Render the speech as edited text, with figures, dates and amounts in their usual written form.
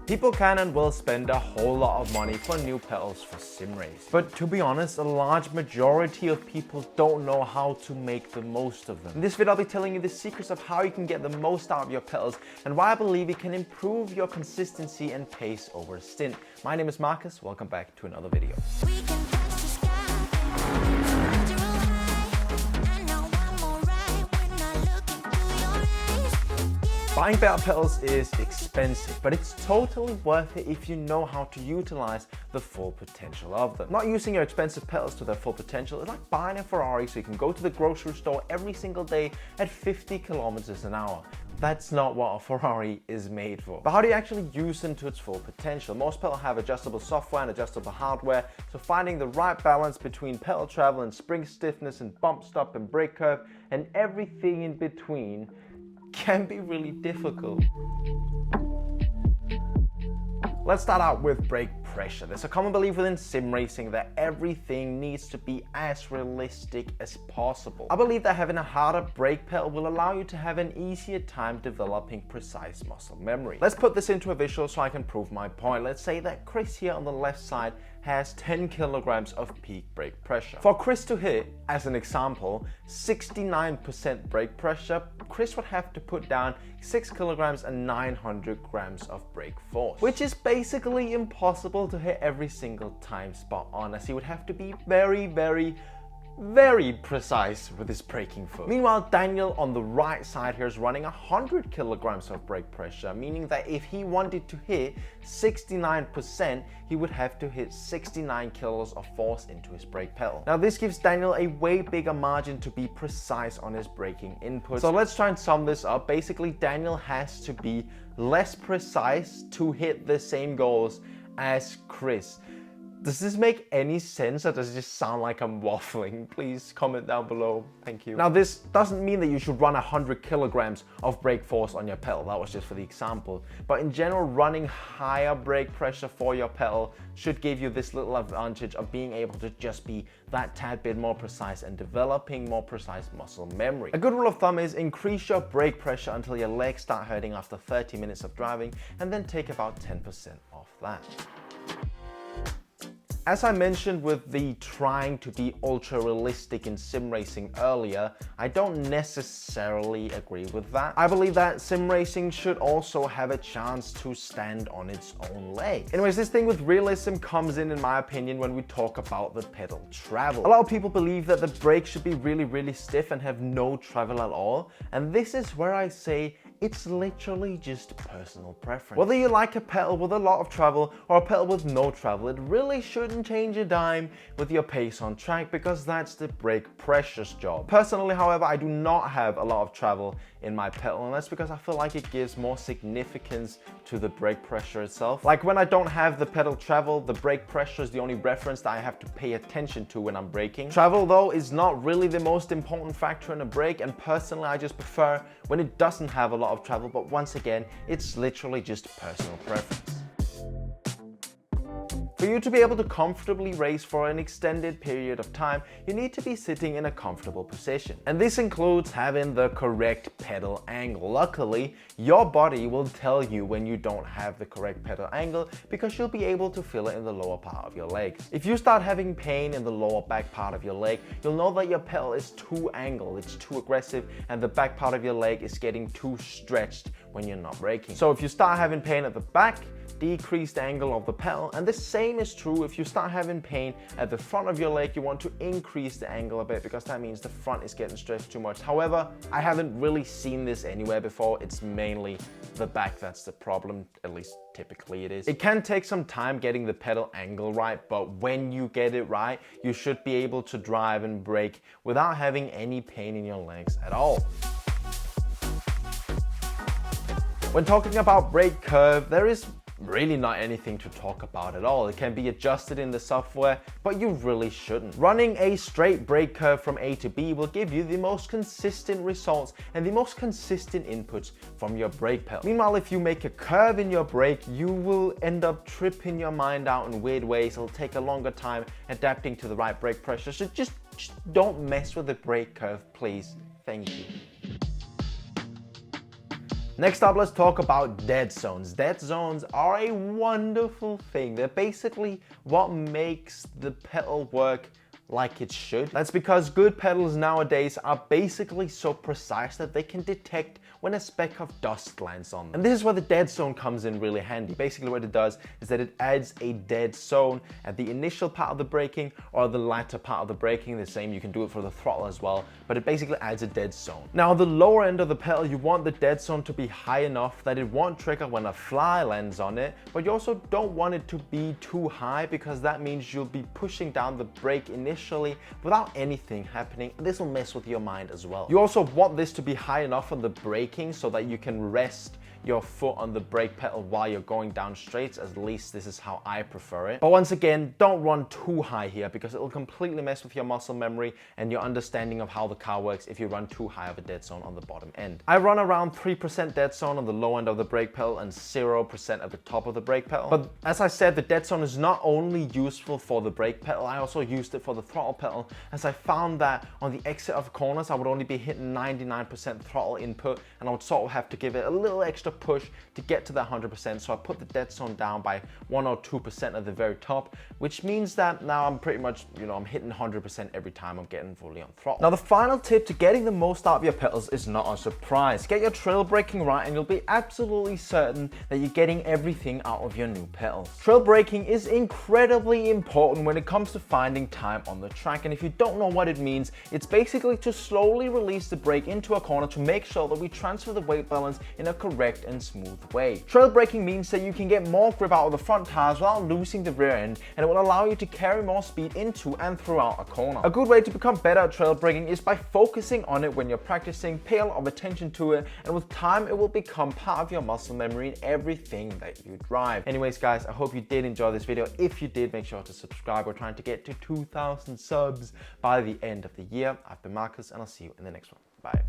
People can and will spend a whole lot of money for new pedals for sim race. But to be honest, a large majority of people don't know how to make the most of them. In this video, I'll be telling you the secrets of how you can get the most out of your pedals and why I believe it can improve your consistency and pace over a stint. My name is Marcus, welcome back to another video. Buying better pedals is expensive, but it's totally worth it if you know how to utilize the full potential of them. Not using your expensive pedals to their full potential is like buying a Ferrari so you can go to the grocery store every single day at 50 kilometers an hour. That's not what a Ferrari is made for. But how do you actually use them to its full potential? Most pedals have adjustable software and adjustable hardware, so finding the right balance between pedal travel and spring stiffness and bump stop and brake curve and everything in between can be really difficult. Let's start out with brake pressure. There's a common belief within sim racing that everything needs to be as realistic as possible. I believe that having a harder brake pedal will allow you to have an easier time developing precise muscle memory. Let's put this into a visual so I can prove my point. Let's say that Chris here on the left side has 10 kilograms of peak brake pressure. For Chris to hit, as an example, 69% brake pressure, Chris would have to put down 6 kilograms and 900 grams of brake force, which is basically impossible to hit every single time spot on, as he would have to be very precise with his braking foot. Meanwhile, Daniel on the right side here is running 100 kilograms of brake pressure, meaning that if he wanted to hit 69%, he would have to hit 69 kilos of force into his brake pedal. Now this gives Daniel a way bigger margin to be precise on his braking input. So let's try and sum this up. Basically, Daniel has to be less precise to hit the same goals as Chris. Does this make any sense, or does it just sound like I'm waffling? Please comment down below. Thank you. Now, this doesn't mean that you should run 100 kilograms of brake force on your pedal. That was just for the example. But in general, running higher brake pressure for your pedal should give you this little advantage of being able to just be that tad bit more precise and developing more precise muscle memory. A good rule of thumb is increase your brake pressure until your legs start hurting after 30 minutes of driving, and then take about 10% off that. As I mentioned with the trying to be ultra realistic in sim racing earlier, I don't necessarily agree with that. I believe that sim racing should also have a chance to stand on its own leg. Anyways, this thing with realism comes in my opinion, when we talk about the pedal travel. A lot of people believe that the brake should be really stiff and have no travel at all. And this is where I say it's literally just personal preference. Whether you like a pedal with a lot of travel or a pedal with no travel, it really shouldn't change a dime with your pace on track, because that's the brake pressure's job. Personally, however, I do not have a lot of travel in my pedal, and that's because I feel like it gives more significance to the brake pressure itself. Like when I don't have the pedal travel, the brake pressure is the only reference that I have to pay attention to when I'm braking. Travel though is not really the most important factor in a brake, and personally I just prefer when it doesn't have a lot of travel, but once again, it's literally just personal preference. For you to be able to comfortably race for an extended period of time, you need to be sitting in a comfortable position. And this includes having the correct pedal angle. Luckily, your body will tell you when you don't have the correct pedal angle, because you'll be able to feel it in the lower part of your legs. If you start having pain in the lower back part of your leg, you'll know that your pedal is too angled, it's too aggressive, and the back part of your leg is getting too stretched when you're not braking. So if you start having pain at the back, decrease the angle of the pedal, and the same is true if you start having pain at the front of your leg. You want to increase the angle a bit, because that means the front is getting stretched too much. However, I haven't really seen this anywhere before. It's mainly the back that's the problem, at least typically it is. It can take some time getting the pedal angle right, but when you get it right, you should be able to drive and brake without having any pain in your legs at all. When talking about brake curve, there is really not anything to talk about at all. It can be adjusted in the software, but you really shouldn't. Running a straight brake curve from A to B will give you the most consistent results and the most consistent inputs from your brake pedal. Meanwhile, if you make a curve in your brake, you will end up tripping your mind out in weird ways. It'll take a longer time adapting to the right brake pressure. So just don't mess with the brake curve, please. Thank you. Next up, let's talk about dead zones. Dead zones are a wonderful thing. They're basically what makes the pedal work like it should. That's because good pedals nowadays are basically so precise that they can detect when a speck of dust lands on them. And this is where the dead zone comes in really handy. Basically what it does is that it adds a dead zone at the initial part of the braking or the latter part of the braking. The same, you can do it for the throttle as well, but it basically adds a dead zone. Now the lower end of the pedal, you want the dead zone to be high enough that it won't trigger when a fly lands on it, but you also don't want it to be too high because that means you'll be pushing down the brake initially without anything happening. This will mess with your mind as well. You also want this to be high enough on the braking so that you can rest your foot on the brake pedal while you're going down straights. At least this is how I prefer it. But once again, don't run too high here because it will completely mess with your muscle memory and your understanding of how the car works if you run too high of a dead zone on the bottom end. I run around 3% dead zone on the low end of the brake pedal and 0% at the top of the brake pedal. But as I said, the dead zone is not only useful for the brake pedal, I also used it for the throttle pedal, as I found that on the exit of corners, I would only be hitting 99% throttle input and I would sort of have to give it a little extra push to get to that 100%. So I put the dead zone down by 1 or 2% at the very top, which means that now I'm pretty much, I'm hitting 100% every time I'm getting fully on throttle. Now the final tip to getting the most out of your pedals is not a surprise. Get your trail braking right and you'll be absolutely certain that you're getting everything out of your new pedals. Trail braking is incredibly important when it comes to finding time on the track, and if you don't know what it means, it's basically to slowly release the brake into a corner to make sure that we transfer the weight balance in a correct and smooth way. Trail braking means that you can get more grip out of the front tires without losing the rear end, and it will allow you to carry more speed into and throughout a corner. A good way to become better at trail braking is by focusing on it when you're practicing, pay a lot of attention to it, and with time it will become part of your muscle memory in everything that you drive. Anyways guys, I hope you did enjoy this video. If you did, make sure to subscribe. We're trying to get to 2,000 subs by the end of the year. I've been Marcus and I'll see you in the next one. Bye.